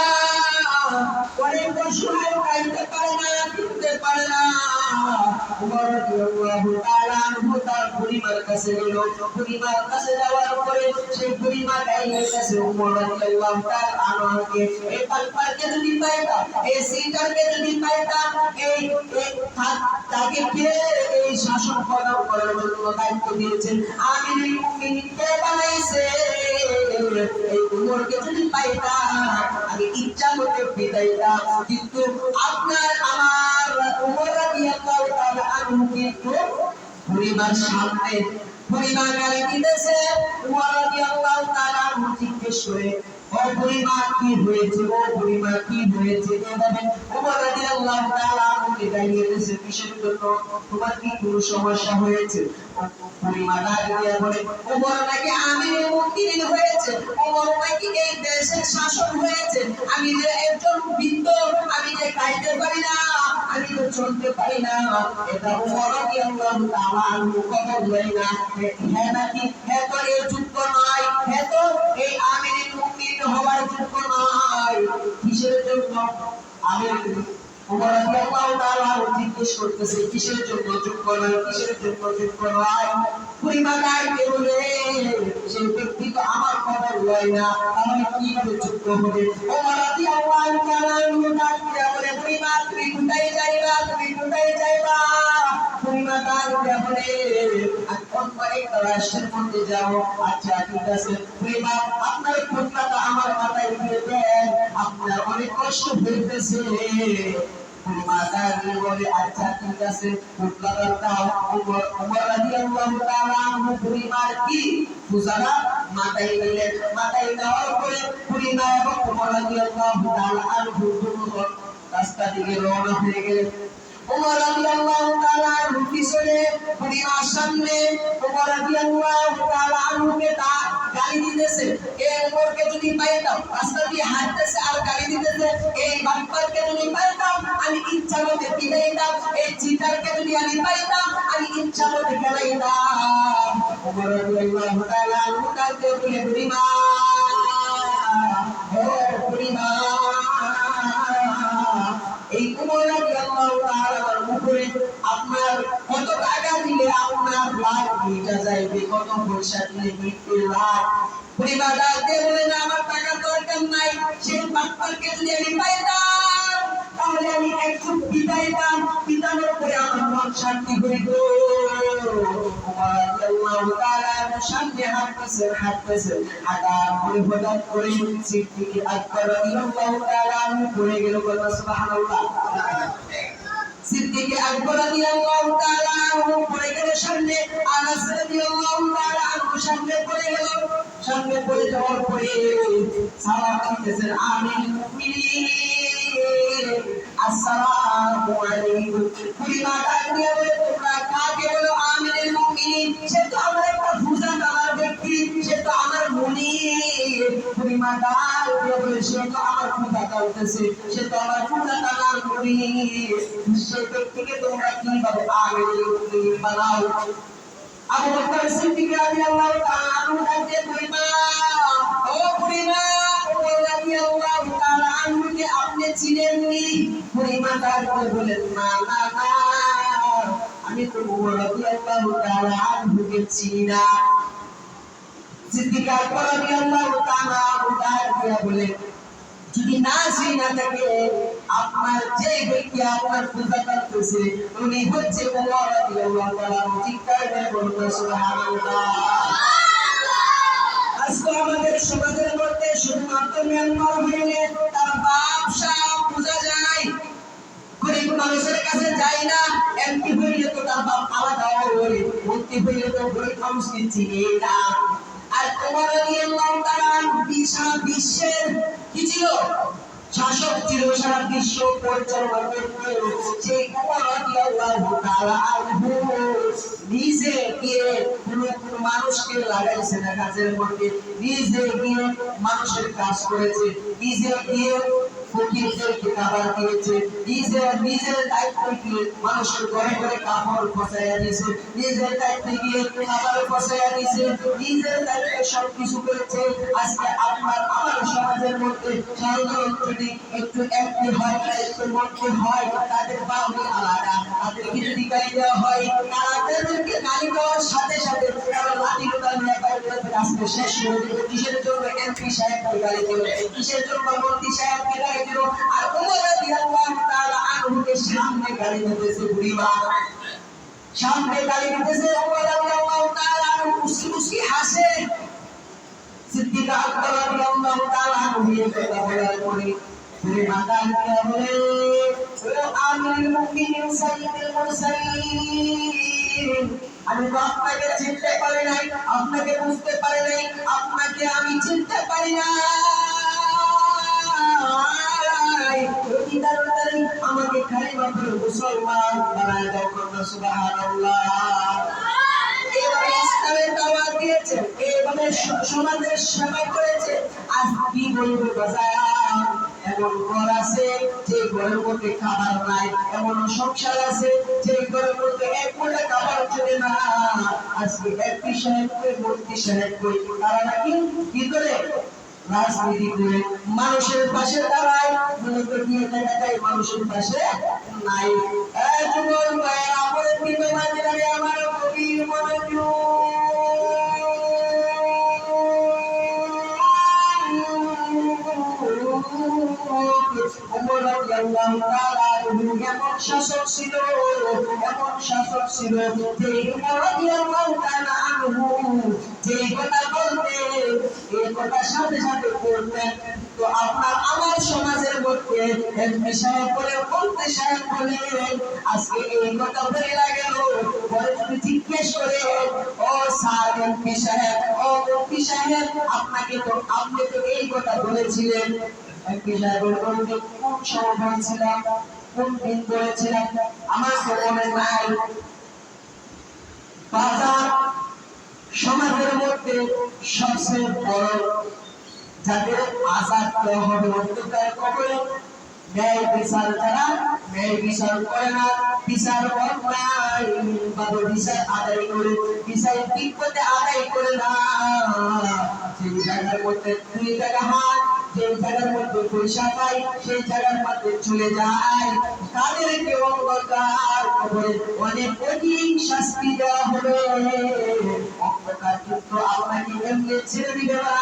Speaker 1: অনেক অসহায় খাইতে পারে না, কিনতে পারে না। ওমর রাদিয়াল্লাহু তাআলা আনহু তার পরিবার কাছে গেল, পরিবার কাছে যাওয়ার পরে সেই পরিবার গাইয়ের কাছে ওমর রাদিয়াল্লাহু তাআলা আনহুকে এই পালপারকে যদি পাইতাম, এই সিটারকে যদি পাইতাম, এই তাকে কে এই শাসন প্রদান করার জন্য দায়িত্ব দিয়েছেন, আমিরুল মুমিনিনকে বানাইছে, এই উমরকে যদি পাইতাম আমি ইচ্ছা মতো বিদায়টা। কিন্তু আপনার আমার ওমর রাদিয়াল্লাহু তাআলা আনহু কিন্তু পরিবার সামনে পরিবার গালি দিতেছে। ওমর রাদিয়াল্লাহু তাআলা আনহু জিজ্ঞেস করে ও বুড়িমা কি হয়েছে, ও বুড়িমা কি হয়েছে, এভাবে ওমর রাদিয়াল্লাহু তাআলা আমাকে দাঁড়িয়ে দিয়েছে কিসের জন্য, তোমার কি কোনো সমস্যা হয়েছে? বুড়িমা দাঁড়িয়ে বলে ওমর নাকি আমিরের মুমিনিন হয়েছে, ওমর নাকি এই দেশের শাসক হয়েছে, আমি যে একজন বৃদ্ধ, আমি যে খাইতে পারি না, আমি তো চলতে পারি না, এটা ওমর রাদিয়াল্লাহু তাআলা খবর লয় না। হ্যাঁ নাকি, হ্যাঁ তো এই যোগ্য নয়, হ্যাঁ তো এই আমিরের মুমিনিন হওয়ার যোগ্য নয়। কিসের জন্য? আমি ওমর রাদিয়াল্লাহু তাআলা জিজ্ঞেস করতেছে কিসের জন্য যোগ্য নয়, কিসের জন্য যোগ্য নয়? বুড়িমা দাঁড়িয়ে বলে সেই ব্যক্তি তো আমার খবর লয় না, তাহলে কি করে যোগ্য হবে? ওমর রাদিয়াল্লাহু তাআলা দাঁড়িয়ে বলে বুড়িমা তুমি কোথায় যাইবা, তুমি কোথায় যাইবা? বুড়িমা দাঁড়িয়ে বলে আমি অন্য একটা রাষ্ট্রের মধ্যে যাবো। আচ্ছা ঠিক আছে বুড়িমা, আপনার খোঁজটা আমার মাথায় দিয়ে দেন, আপনার অনেক কষ্ট হইতেছে। বুড়িমা দাঁড়িয়ে বলে আচ্ছা ঠিক আছে, খোঁজটা দাও। ওমর রাদিয়াল্লাহু তাআলা বুড়িমার কি খোঁজাটা মাথায় নিলেন, মাথায় দেওয়ার পরে বুড়িমা এবং ওমর রাদিয়াল্লাহু তাআলা রাস্তা দিকে রওনা হয়ে গেলেন। ওমর রাদিয়াল্লাহু তাআলা পিছনে, বুড়িমার সামনে ওমর রাদিয়াল্লাহু তাআলা আনহুকে গালি দিতেছে। এই ওমরকে যদি পাইতাম, রাস্তা দিয়ে হাঁটতেছে আর গালি দিতেছে, এই বাটপারকে যদি পাইতাম আমি ইচ্ছা মতো পিটাইতাম, এই চিটারকে যদি আমি পাইতাম আমি ইচ্ছা মতো খেলাইতাম। ওমর রাদিয়াল্লাহু তাআলা আনহু ডাকতে বলে বুড়িমা, ও বুড়িমা, এই ওমর রাদিয়াল্লাহু তাআলার উপরে আপনার কত টাকা দিলে আপনার লাভ মিটা যাবে, কত পয়সা দিলে মিটবে লাভ? বুড়িমা ডাকতে বলে না আমার টাকার দরকার নাই, সেই বাটপারকে যদি আমি পাইতাম তাহলে আমি একটু পিটাইতাম, পিটানোর পরে আমার মন শান্তি হইত। ওমর রাদিয়াল্লাহু তাআলা সামনে হাঁটতেছে, হাঁটার পরে হঠাৎ করে সিদ্দিক আকবর রাদিয়াল্লাহু তাআলা পড়ে গেল। সুবহানাল্লাহ। সিদ্দিক আকবর রাদিয়াল্লাহু তাআলা পড়ে গেল সামনে, আনাস রাদিয়াল্লাহু তাআলা সামনে পড়ে গেল। সামনে পড়ে যাওয়ার পরে সালাম দিতেছেন আমিরুল মুমিনিন, আসসালামু আলাইকুম। বুড়িমা ডাকিয়ে বলে তোমরা কাকে বলো আমিরুল মুমিনিন? সে তো আমার একটা পূজা করার ব্যক্তি, সে তো আমার মুনির। বুড়িমা ডাকিয়ে বলে সে তো আমার পূজা করতেছে, সে তো আমার পূজা করার মুনির, সেই ব্যক্তিকে তোমরা কিভাবে আমিরুল মুমিনিন বানাও? আবু বকর সিদ্দিক রাদিয়াল্লাহু তাআলা আনহু ডাকতে বুড়িমা, ও বুড়িমা, ওমর রাদিয়াল্লাহু তাআলা আনহুকে আপনি চিনেননি? বুড়িমা তারপরে বলেন না না না, আমি তো ওমর রাদিয়াল্লাহু তাআলা আনহুকে চিনি না। সিদ্দিক আকবর রাদিয়াল্লাহু তাআলা আনহু ডাকতে বলেন যদি না চিনি না থাকে আপনার যে ব্যক্তি আপনার পূজা করতেছে উনি হচ্ছে ওমর রাদিয়াল্লাহু তাআলা। চিৎকার করে বলুন সুবহানাল্লাহ। আজকে আমাদের সমাজের মধ্যে শুধুমাত্র মেম্বার হইলে তার ব্যবসা পূজা যায়, গরিব মানুষের কাছে যায় না। এমপি হইলে তো তার বাপ আলাদা হয়, মন্ত্রী হইলে তো গরিব মানুষকে চিনে না। আর ওমর রাদিয়াল্লাহু তাআলা সারা বিশ্বের কি ছিল? শাসক ছিল, সারা বিশ্ব পরিচালনা করতে। সেই ওমর রাদিয়াল্লাহু তাআলা আনহু নিজে গিয়ে কোনো মানুষকে লাগাইছে না কাজের মধ্যে, নিজে গিয়ে মানুষের কাজ করেছে, নিজে গিয়ে ফকিরদেরকে খাবার দিয়েছে, নিজের দায়িত্ব দিয়ে মানুষের ঘরে ঘরে কাপড় পৌঁছাইয়া দিয়েছে, নিজের দায়িত্ব দিয়ে খাবার পৌঁছাইয়া দিয়েছে, নিজের দায়িত্বে সবকিছু করেছে। আজকে আপনার আমার সমাজের মধ্যে সাধারণ যদি একটু একটি হয়, একটু মধ্যে হয়, তাদের বাউনি আলাদা, তাদেরকে যদি গালি দেওয়া হয়, তাদেরকে গালি দেওয়ার সাথে সাথে তারা লাঠি লোটা নিয়ে আজকে শেষ হয়ে যাবে। কিসের জন্য এমপি সাহেবকে গালি দিল, কিসের জন্য মন্ত্রী সাহেবকে গালি দিল, আর ওমর রাদিয়াল্লাহু তাআলা আনহুকে সামনে গালি দিতেছে বুড়িমা, সামনে গালি দিতেছে। ওমর রাদিয়াল্লাহু তাআলা আনহু মুসকি মুসকি হাসে। সিদ্দিক আকবর রাদিয়াল্লাহু তাআলা আনহু এই কথা বলার পরে বুড়িমা ডাকিয়া বলে, ও আমিরুল মুমিনিন সাইয়্যিদুল মুরসালিন, আমি তো আপনাকে চিনতে পারি নাই, আপনাকে বুঝতে পারি নাই, আপনাকে আমি চিনতে পারি না। নাই তুমি তাড়াতাড়ি আমাকে কালিমা পড়ে মুসলমান বানায় দাও সুবহানাল্লাহ এইভাবে ইসলামের দাওয়াত দিয়েছে এইভাবে সমাজের সেবা করেছে আজ কি বলবো বাজার এমন ঘর আছে যে ঘরের মধ্যে খাবার নাই এমন সংসার আছে যে ঘরের মধ্যে এক মুঠো খাবার চলে না আজকে একটি সাহেব করে মন্ত্রী সাহেব করে তারা নাকি কি করে রাজনীতি করে মানুষের পাশে দাঁড়ায় মূলত দিয়ে দেখা যায় মানুষের পাশে নাই যুবক ভাইয়েরা আমার প্রিয় মাঝে আমার গভীর মনোযোগ এমন শাসক ছিল যে কথা বলতে এই কথা সাথে সাথে করতেন তো আপনার আমার সমাজের মধ্যে এমপি সাহেব বলে মন্ত্রী সাহেব বলে আজকে এই কথা বলে গেল পরে যদি জিজ্ঞেস করে ও স্যার এমপি সাহেব ও মন্ত্রী সাহেব আপনাকে তো আপনি তো এই কথা বলেছিলেন এমপি সাহেবের বলতে কোন সময় বলেছিলাম কোন দিন বলেছিলাম আমার তো মনে নাই বাজার সমাজের মধ্যে সবচেয়ে বড় যাদের আজাদ দেওয়া হবে অন্ধকার কবরে ন্যায় বিচার যারা ন্যায় বিচার করে না বিচার অন্যায় ভাবে বিচার আদায় করে বিচার ঠিক মতে আদায় করে না সেই জায়গার মধ্যে দুই টাকা হাত যে জায়গার মধ্যে পয়সা পাই সেই জায়গার মধ্যে চলে যায় তাদেরকে অন্ধকার কবরে অনেক কঠিন শাস্তি দেওয়া হবে অন্ধকার কিন্তু আপনাকে এমনি ছেড়ে দিবে না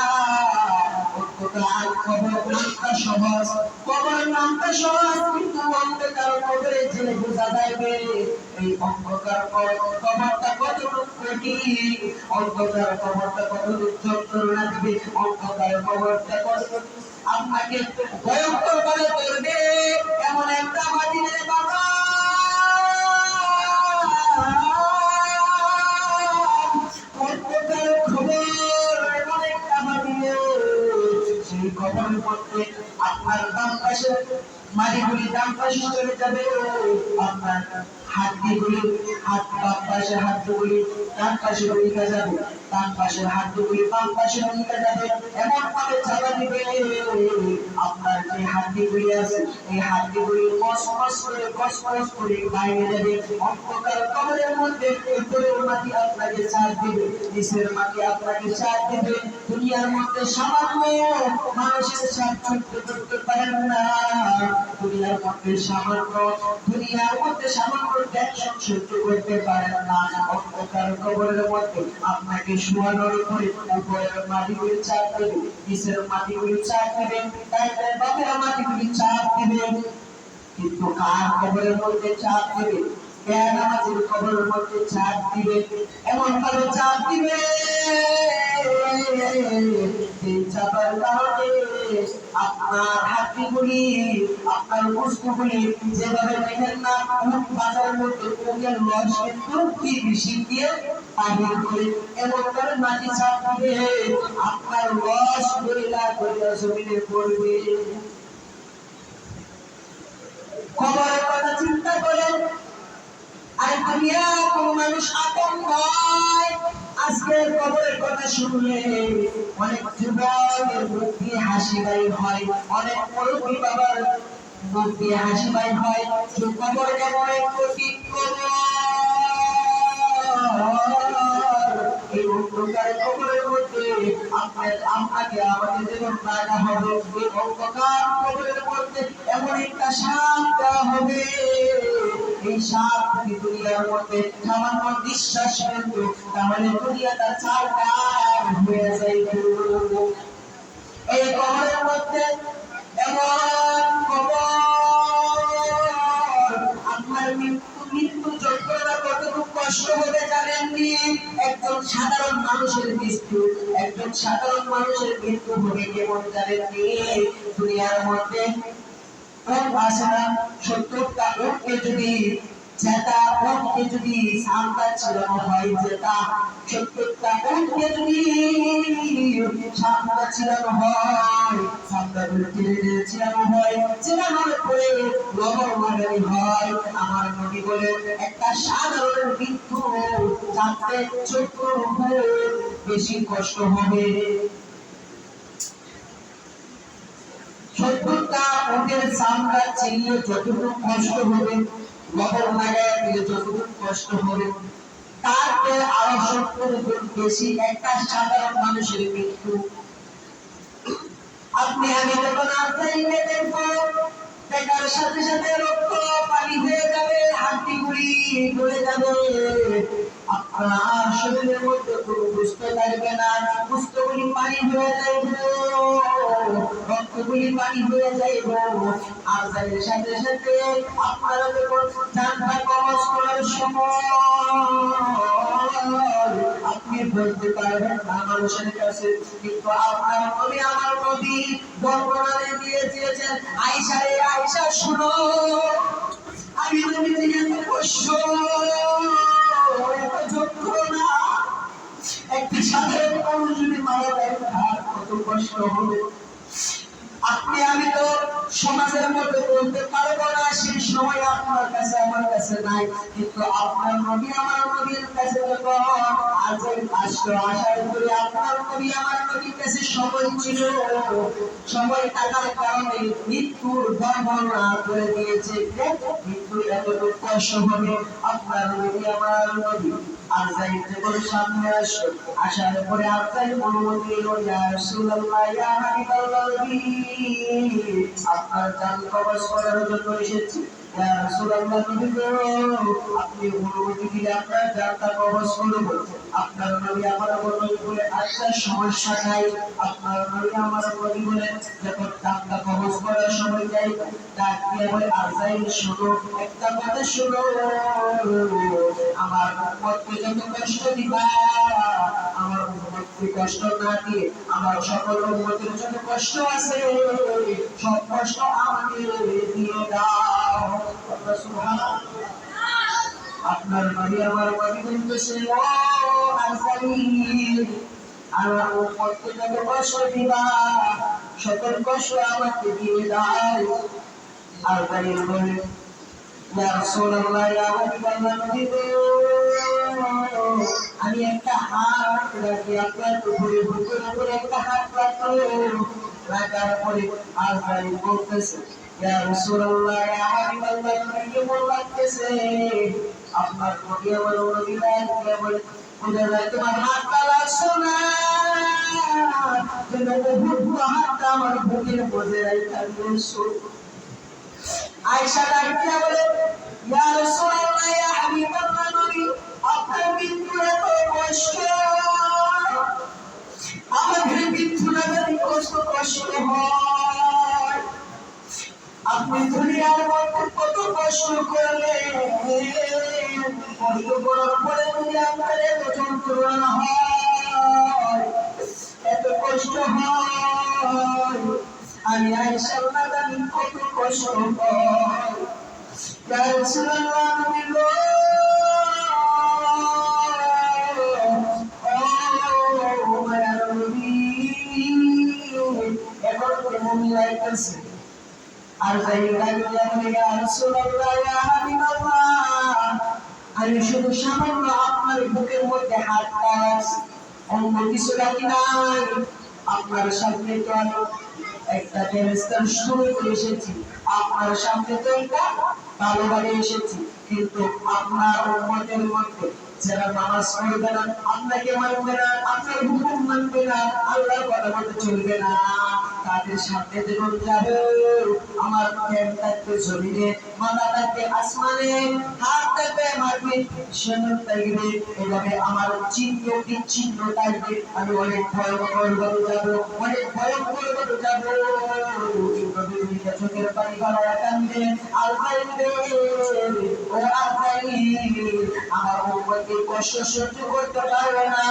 Speaker 1: অন্ধকার কবর নামটা সহজ কবর নামটা সহজ কিন্তু অন্ধকার কবরে ছেড়ে বোঝা যাবে এই অন্ধকার কবরটা কতটুকু কঠিন অন্ধকার কবরটা কতটুকু যন্ত্রণা দিবে অন্ধকার কবরটা কতটুকু আপনাকে ভয়ঙ্কর ভাবে করবে এমন একটা মাটির বাবা অন্ধকার খবর এমন একটা মাটির সেই খবরের মধ্যে আপনার ডান পাশে মাটিগুলি ডান পাশে চলে যাবে আপনার হাতগুলি হাত বাম পাশে হাতগুলি ডান পাশে উল্টে যাবে ডান পাশের হাতগুলি বাম পাশে উল্টে যাবে এমন ভাবে চালা দিবে আপনার যে হাতগুলি আছে এই হাতগুলি কসমস করে বাইরে যাবে অন্ধকার কবরের মধ্যে উপরের মাটি আপনাকে ছাড় দিবে নিচের মাটি আপনাকে ছাড় দিবে দুনিয়ার মধ্যে সামান্য মানুষের সাথ করতে পারেন না দুনিয়ার মধ্যে সামান্য টেনশন সহ্য করতে পারেন না অন্ধকার কবরের মধ্যে আপনাকে শোয়ানোর উপরে উপরের মাটিগুলি চাপ দেবে নিচের মাটিগুলি চাপ দেবে ডাইনের বামের মাটিগুলি চাপ দেবে কিন্তু কার কবরের মধ্যে চাপ দেবে বেনামাজির কবরের মধ্যে চাপ দিবে এমন ভাবে চাপ দিবে এই চাপার কারণে আপনার হাতগুলি আপনার বস্তুগুলি যেভাবে দেখেন না বাজারের মধ্যে কোকের লস কিন্তু কি বেশি দিয়ে বাহির করে এমন করে মাটি চাপ দিবে আপনার লস করিলা জমিনে পড়বে খবরের কথা চিন্তা করেন আর দুনিয়া কোন মানুষ আতঙ্ক হয় আজকের খবরের কথা শুনলে অনেক যুবকের মুখ দিয়ে হাসি বাই হয় অনেক মুরব্বী বাবার মুখ দিয়ে হাসি বাই হয় যে খবর কেমন কঠিন এই অন্ধকার খবরের মধ্যে আপনাকে আমাদের যেমন রাখা হবে এই অন্ধকার খবরের মধ্যে এমন একটা সাপ দেওয়া হবে এই সাপ যদি দুনিয়ার মধ্যে সামান্য বিশ্বাস করত তাহলে দুনিয়াটা চারটার হয়ে যাইত এই খবরের মধ্যে এমন খবর আপনার মৃত্যু যন্ত্রণা কতটুকু কষ্ট হবে জানেননি একজন সাধারণ মানুষের মৃত্যু হবে কেমন জানেননি দুনিয়ার মধ্যে আসে না 70টা লোককে যদি যেটা উটকে যদি সামটা ছিলানো হয়, যেটা 70টা উটকে যদি সামটা ছিলানো হয়, সামটা ছিলানো হয়, ছিলানোর পরে লবণ লাগানি হয়, আমার নবী বলে একটা সাধারণ মৃত্যু যাতে 14 গুণ বেশি কষ্ট হবে। 70টা উটের চামড়া ছিঁড়লে যতটুকু কষ্ট হবে, লবণ লাগায় দিলে যতটুকু কষ্ট হবে, তারপরে আরো 70 গুণ বেশি একটা সাধারণ মানুষের মৃত্যু। আপনি আমি যখন আর্থাইকে দেখবো, দেখার সাথে সাথে রক্ত পানি হয়ে যাবে, হাড্ডি গুলি গলে যাবে, আপনার শরীরের মধ্যে কোনো বুঝতে লাগবে না, বুঝতেগুলি পানি হয়ে যাইবে, রক্তগুলি পানি হয়ে যাইবে। আর যার সাথে সাথে আপনারা যখন জানটা কবজ করার সময় আপনি বলতে পারবেন না মানুষের কাছে, কিন্তু আপনার নবী আমার নবী বর্ণনা দিয়ে দিয়েছেন, আয়েশা রে আয়েশা শুনো, আমি নবী থেকে কষ্ট এত যন্ত্রণা, একটি সাধারণ মানুষ যদি মারা যায় তার কত কষ্ট হবে। আপনি আমি তো সমাজের মধ্যে বলতে পারবো না, সেই সময় আপনার কাছে আমার কাছে নাই, কিন্তু আপনার নবী আমার নবীর কাছে যখন আসলো, আসার পরে আপনার নবী আমার নবীর কাছে সময় ছিল, সময় থাকার কারণে মৃত্যুর বর্ণনা করে দিয়েছে, মৃত্যু এতটুকু কষ্ট হবে। আপনার নবী আমার নবী আজাইল যখন সামনে আসলো, আসার পরে আজাইল অনুমতি নিল, ইয়া রাসূলুল্লাহ ইয়া হাবিবাল্লাহ, আপনার জান কবজ করার জন্য এসেছি, ইয়া রাসূলুল্লাহ নবী গো, আপনি অনুমতি দিলে আপনার জানটা কবজ করব। আপনার নবী আমার নবী বলে আচ্ছা সমস্যা নাই। আপনার নবী আমার নবী বলে যখন জানটা কবজ করার সময় যাই, ডাক দিয়ে বলে আজাইল শোনো, একটা কথা শোনো, আমার উম্মতকে যত কষ্ট দিবা, আমার উম্মতকে কষ্ট না দিয়ে আমার সকল উম্মতের জন্য কষ্ট আছে, সব কষ্ট আমাকে দিয়ে দাও। সুবহানাল্লাহ। আপনার নবী আমার নবী বলতেছে, ও আজাইল, আমার উম্মতকে যত কষ্ট দিবা, সকল কষ্ট আমাকে দিয়ে দাও। আজাইল বলে, ইয়া রাসূলুল্লাহ ইয়া হাবিবাল্লাহ, নবী গো, আমি একটা হাত রাখি আপনার উপরে, বুকের উপরে একটা হাত রাখলো, রাখার পরে আজাইল বলতেছে, ইয়া রাসূলুল্লাহ ইয়া হাবিবাল্লাহ, নবী কেমন লাগতেছে? আপনার নবী আমার নবী লাগে বলে, বুঝা যায় তোমার হাতটা রাখছো না, তুমি বহু হাতটা আমার বুকের মধ্যে রাখছো। আয়েশা ডাকিয়া বলে, ইয়া রাসূলুল্লাহ ইয়া হাবিবাল্লাহ, নবী আপনার মৃত্যু এত কষ্ট, আমাদের মৃত্যু না জানি কষ্ট কষ্ট হয়, আপনি দুনিয়ার মধ্যে কত কষ্ট করলেন, কষ্ট করার পরে যদি আপনার এত যন্ত্রণা হয়, এত কষ্ট হয়, আমি আয়েশা না জানি কত কষ্ট হয়। ইয়া রাসূলুল্লাহ নবী গো, ও মায়ার নবী, এখন কেমন লাগতেছে? আর যাই লাগিয়া বলে, ইয়া রাসূলুল্লাহ ইয়া হাবিবাল্লাহ, আমি শুধু সামান্য আপনার বুকের মধ্যে হাতটা রাখছি, অন্য কিছু রাখি নাই। আপনার সামনে তো আমি একটা ফেরেশতার শুরু করে এসেছি, আপনার সামনে তো একটা ভালোভাবে এসেছি, কিন্তু আপনার উম্মতের মধ্যে যারা নামাজ পড়বে না, আপনাকে মানবে না, আপনার হুকুম মানবে না, আল্লাহর কথা মতো চলবে না, তাদের সামনে যখন যাবে, আমার জ্ঞান থাকবে জমিনে, মাথা থাকবে আসমানে, হাত থাকবে মারবে, শরীর থাকবে, এভাবে আমার চিহ্ন বিচ্ছিন্ন থাকবে, আমি অনেক ভয়ঙ্কর ভাবে যাবো, অনেক ভয়ঙ্কর ভাবে যাবো। চোখের পানি গলায় কান্দে, আজাইল ও আজাইল, আমার উম্মতের কষ্ট সহ্য করতে পারবে না,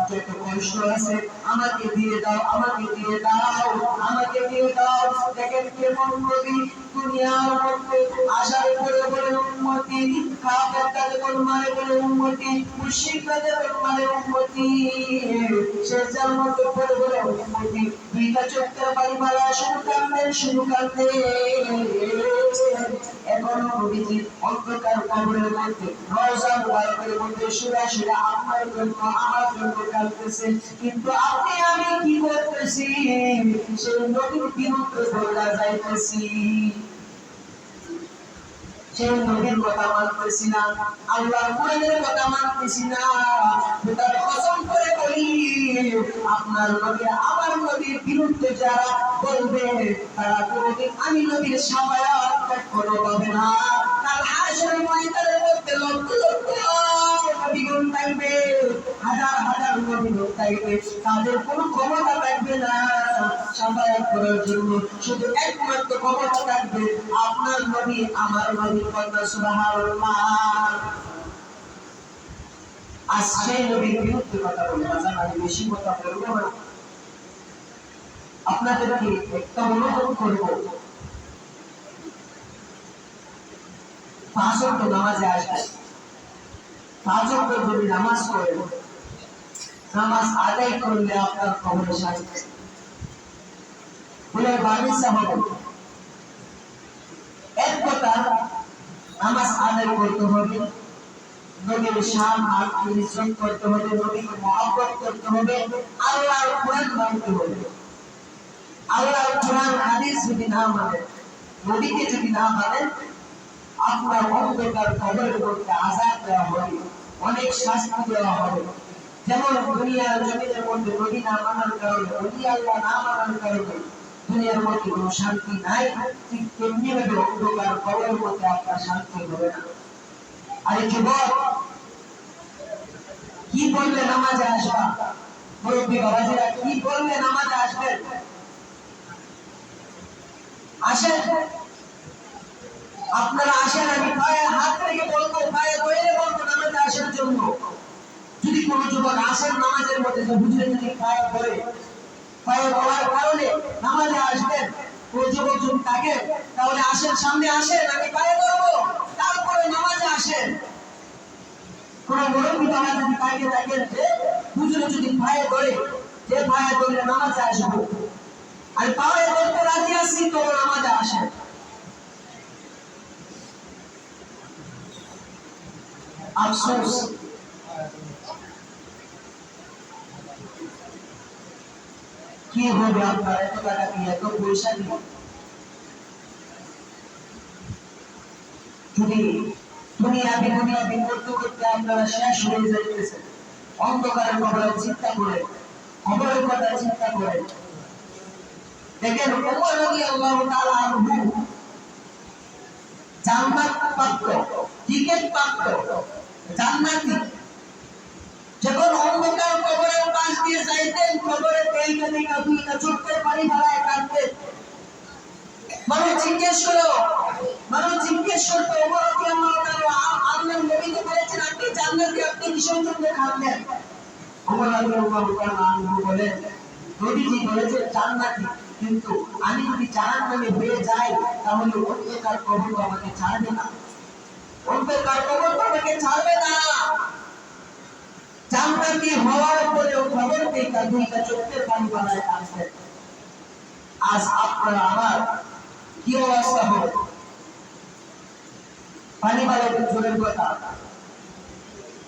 Speaker 1: যত কষ্ট আছে আমাকে দিয়ে দাও, আমাকে দিয়ে দাও, আমাকে দিয়ে দাও। দেখেন কেমন নবী, দুনিয়ার মধ্যে আসার পরে বলে উম্মতি, কাফেররা যখন মারে বলে উম্মতি, মুশরিকরা যখন মারে উম্মতি, শেষের মধ্যে পরে বলে উম্মতি। দুইটা চোখের বাড়ি মারা শুরু কাঁদলেন, শুরু কাঁদলেন। এখনো নবীজি অন্ধকার কবরের মধ্যে রওজা মুবারকের মধ্যে শুয়ে শুয়ে আপনার জন্য আমার জন্য কাঁদতেছেন। কিন্তু আপনি আমি কি করতেছি? সেই নবীর বিরুদ্ধে বলা যাইতেছি, সেই নবীর কথা মানতেছি না, আল্লাহর কোরআনের কথা মানতেছি না। খোদার কসম করে বলি, আপনার নবী আমার নবীর বিরুদ্ধে যারা বলবে তারা কোনদিন আমি নবীর শাফায়াত কখনো পাবে না। কাল হাশরের ময়দানের মধ্যে লক্ষ লক্ষ নবীগণ থাকবে, হাজার হাজার নবীগণ থাকবে, তাদের কোনো ক্ষমতা থাকবে না শাফায়াত করার জন্য। শুধু একমাত্র ক্ষমতা থাকবে আপনার নবী আমার নবী। সুবহানাল্লাহ। আজ সেই নবীর বিরুদ্ধে কথা বলবো, আমি বেশি কথা বলবো না, আপনাদেরকে একটা অনুরোধ করবো, পাঁচ ওয়াক্ত নামাজে আসবেন। পাঁচ ওয়াক্ত যদি নামাজ পড়েন, নামাজ আদায় করলে আপনার কবরে শান্তি, বলে বানিসা হবে। এক কথা, নামাজ আদায় করতে হবে, নবীর শান আর ইজ্জত করতে হবে, নবীকে মহব্বত করতে হবে, আল্লাহর কোরআন মানতে হবে। আল্লাহর কোরআন হাদিস যদি না মানেন, নবীকে যদি না মানেন, আপনার অন্ধকার কবরের মধ্যে আযাব দেওয়া হবে, অনেক শাস্তি দেওয়া হবে। যেমন দুনিয়ার জমিনের মধ্যে নবী না মানার কারণে, ওলি আল্লাহ না মানার কারণে দুনিয়ার মধ্যে কোনো শান্তি নাই, ঠিক তেমনি ভাবে অন্ধকার কবরের মধ্যে আপনার শান্তি হবে না। আরে যুবক, কি বললে নামাজে আসবা? মুরব্বী বাবাজিরা কি বললে নামাজে আসবেন? আসেন, আপনারা আসেন, আমি পায়ে হাত রেখে বলবো, পায়ে দইলে বলবো নামাজে আসার জন্য। যদি কোনো যুবক আসেন নামাজের মধ্যে, যে হুজুরে যদি পায়ে ধরে, পায়ে বলার কারণে নামাজে আসবেন, কোন যুবক যদি থাকে, তাহলে আসেন, সামনে আসেন, আমি পায়ে ধরবো, তারপরে নামাজে আসেন। কোন মুরব্বী বাবা যদি থাকে থাকেন, যে হুজুরে যদি পায়ে ধরে, যে পায়ে ধরলে নামাজে আসবো, আমি পায়ে ধরতে রাজি আছি, তো নামাজে আসেন। আফসোস, কি হবে আপনার এত টাকা দিয়ে, এত পয়সা দিয়ে, যদি দুনিয়াবি করতে করতে আপনারা শেষ হয়ে যাইতেছেন। অন্ধকারের কবরের চিন্তা করে, কবরের কথা চিন্তা করে দেখেন, ওমর রাদিয়াল্লাহু তাআলা আনহু জান্নাত প্রাপ্ত, টিকেট প্রাপ্ত, জান্নাতি, যখন অন্ধকার কবরের পাশ দিয়ে যাইতেন, কবরের তেলকা থেকে দুইটা চোখের পানি ফেলায় কাঁদতেন। মানুষ জিজ্ঞেস করতো, ওমর রাদিয়াল্লাহু তাআলা, আল্লাহর নবী তো বলেছেন আপনি জান্নাতি, আপনি কিসের জন্য কাঁদলেন? ওমর রাদিয়াল্লাহু তাআলা আনহু বলেন, নবীজি বলেছেন জান্নাতি, কিন্তু আমি যদি জাহান্নামে হয়ে যাই, তাহলে অন্ধকার কবর আমাকে ছাড়বে না, অন্ধকার কবর আমাকে ছাড়বে না। জান্নাতি হওয়ার পরেও খবর পেয়ে দুইটা চোখের পানি বানায় আসতেন। আজ আপনারা আমার কি অবস্থা হবে? পানি বানায় জোরের কথা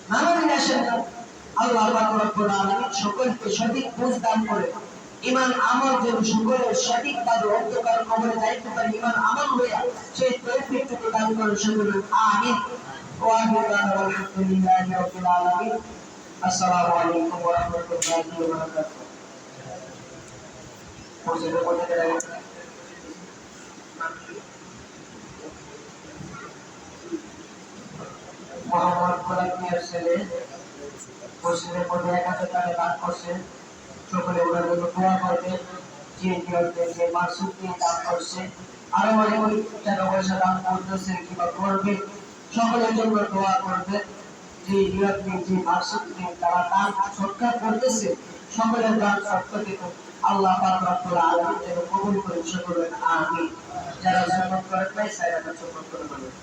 Speaker 1: নানান আসেন না। আল্লাহ পাক রব্বুল আলামিন সকলকে সঠিক বুঝ দান করে, ঈমান আমল যেন সকলের সঠিকভাবে অন্ধকার কবরে যাইতে পারে, ঈমান আমল হইয়া সেই তৌফিকটুকু দান করেন সকলে, আমিন। ওয়া আলহামদুলিল্লাহি রাব্বিল আলামিন। আসসালামু আলাইকুম ওয়া রাহমাতুল্লাহি ওয়া বারাকাতুহু। পৌঁছাতে পৌঁছাতে লাগে মোহাম্মদ খোলাকিয়ার ছেলে মসজিদের মধ্যে 1000 টাকা দান করছেন, সকলে ওনার জন্য দোয়া করবেন। যে মাসুদ দিয়ে দান করছে, আরো অনেক টাকা পয়সা দান করতেছে কিংবা করবে, সকলের জন্য দোয়া করবেন। যে নিয়ত নিয়ে যে মাকসাদ নিয়ে তারা দান সৎকার করতেছে সকলের দান সৎকার কিন্তু আল্লাহ পাক রব্বুল আলামিন যেন কবুল করে সকলের আমিন। যারা সুন্নাত করেন নাই সাইরাটা সুন্নাত করে বলেন